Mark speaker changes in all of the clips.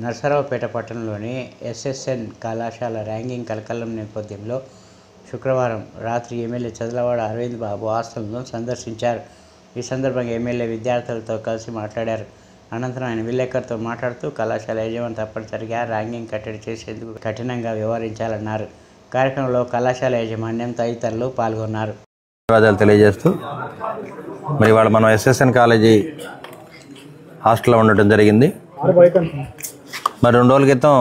Speaker 1: నరసరావుపేట పట్టణంలోని ఎస్ఎస్ఎన్ కళాశాల ర్యాంకింగ్ కలకలం నేపథ్యంలో శుక్రవారం రాత్రి ఎమ్మెల్యే చదలవాడ అరవింద్ బాబు హాస్టల్ను సందర్శించారు. ఈ సందర్భంగా ఎమ్మెల్యే విద్యార్థులతో కలిసి మాట్లాడారు. అనంతరం ఆయన విలేకరులతో మాట్లాడుతూ కళాశాల యజమాని తప్పనిసరిగా ర్యాంకింగ్ కట్టడి చేసేందుకు కఠినంగా వ్యవహరించాలన్నారు. కార్యక్రమంలో కళాశాల యాజమాన్యం తదితరులు పాల్గొన్నారు.
Speaker 2: ధన్యవాదాలు తెలియజేస్తూ మరి వాళ్ళు మనం ఎస్ఎస్ఎన్ కాలేజీ హాస్టల్లో ఉండటం జరిగింది. మరి 2 రోజుల క్రితం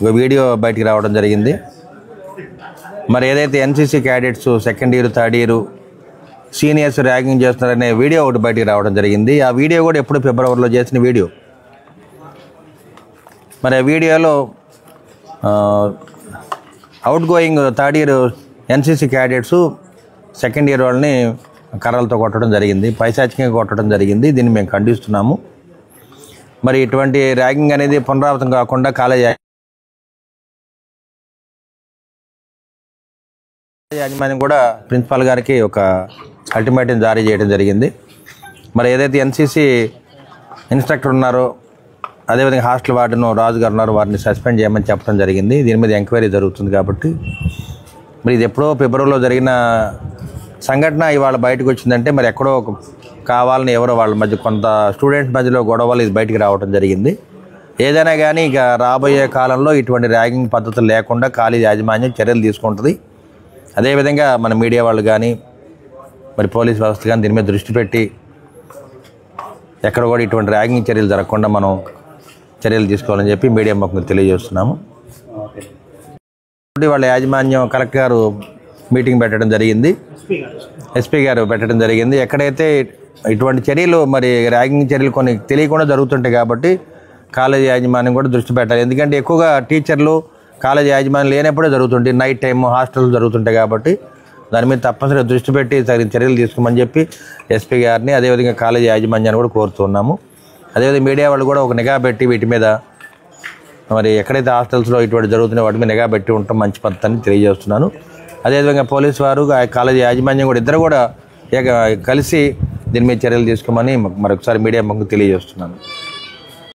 Speaker 2: ఒక వీడియో బయటికి రావడం జరిగింది. మరి ఏదైతే NCC cadets second year third year seniors ragging చేస్తున్నారనే వీడియో ఒకటి బయటికి రావడం జరిగింది. ఆ వీడియో కూడా ఎప్పుడు ఫిబ్రవరిలో చేసిన వీడియో. మరి ఆ వీడియోలో out going third year NCC cadets second year వాళ్ళని కర్రలతో కొట్టడం జరిగింది, పైశాచికంగా కొట్టడం జరిగింది. దీన్ని మేము ఖండిస్తున్నాము. మరి ఇటువంటి ర్యాగింగ్ అనేది పునరావృతం కాకుండా కాలేజీ యాజమాన్యం కూడా ప్రిన్సిపాల్ గారికి ఒక అల్టిమేటం జారీ చేయడం జరిగింది. మరి ఏదైతే ఎన్సీసీ ఇన్స్ట్రక్టర్ ఉన్నారో అదేవిధంగా హాస్టల్ వార్డెన్ రాజు గారు ఉన్నారో వారిని సస్పెండ్ చేయమని చెప్పడం జరిగింది. దీని మీద ఎంక్వైరీ జరుగుతుంది. కాబట్టి మరి ఇది ఎప్పుడో ఫిబ్రవరిలో జరిగిన సంఘటన ఇవాళ బయటకు వచ్చిందంటే మరి ఎక్కడో కావాలని ఎవరో వాళ్ళ మధ్య కొంత స్టూడెంట్స్ మధ్యలో గొడవలు ఇది బయటికి రావడం జరిగింది. ఏదైనా కానీ ఇక రాబోయే కాలంలో ఇటువంటి ర్యాగింగ్ పద్ధతులు లేకుండా కాలేజీ యాజమాన్యం చర్యలు తీసుకుంటుంది. అదేవిధంగా మన మీడియా వాళ్ళు కానీ మరి పోలీస్ వ్యవస్థ కానీ దీని మీద దృష్టి పెట్టి ఎక్కడ కూడా ఇటువంటి ర్యాగింగ్ చర్యలు జరగకుండా మనం చర్యలు తీసుకోవాలని చెప్పి మీడియా ముఖంగా తెలియజేస్తున్నాము. వాళ్ళ యాజమాన్యం కలెక్టర్ గారు మీటింగ్ పెట్టడం జరిగింది, ఎస్పీ గారు పెట్టడం జరిగింది. ఎక్కడైతే ఇటువంటి చర్యలు మరి ర్యాగింగ్ చర్యలు కొన్ని తెలియకుండా జరుగుతుంటాయి కాబట్టి కాలేజీ యాజమాన్యం కూడా దృష్టి పెట్టాలి. ఎందుకంటే ఎక్కువగా టీచర్లు కాలేజీ యాజమాన్యం లేనప్పుడే జరుగుతుంటాయి, నైట్ టైం హాస్టల్స్ జరుగుతుంటాయి. కాబట్టి దాని మీద తప్పనిసరిగా దృష్టి పెట్టి తగిన చర్యలు తీసుకోమని చెప్పి ఎస్పీ గారిని అదేవిధంగా కాలేజీ యాజమాన్యాన్ని కూడా కోరుతున్నాము. అదేవిధంగా మీడియా వాళ్ళు కూడా ఒక నిఘా పెట్టి వీటి మీద మరి ఎక్కడైతే హాస్టల్స్లో ఇటువంటి జరుగుతున్నాయో వాటి మీద నిఘా పెట్టి ఉండటం మంచి పద్ధతి అని తెలియజేస్తున్నాను. అదేవిధంగా పోలీసు వారు కాలేజీ యాజమాన్యం కూడా ఇద్దరు కూడా కలిసి దీని మీద చర్యలు తీసుకోమని మరొకసారి మీడియా ముఖంగా తెలియజేస్తున్నాను.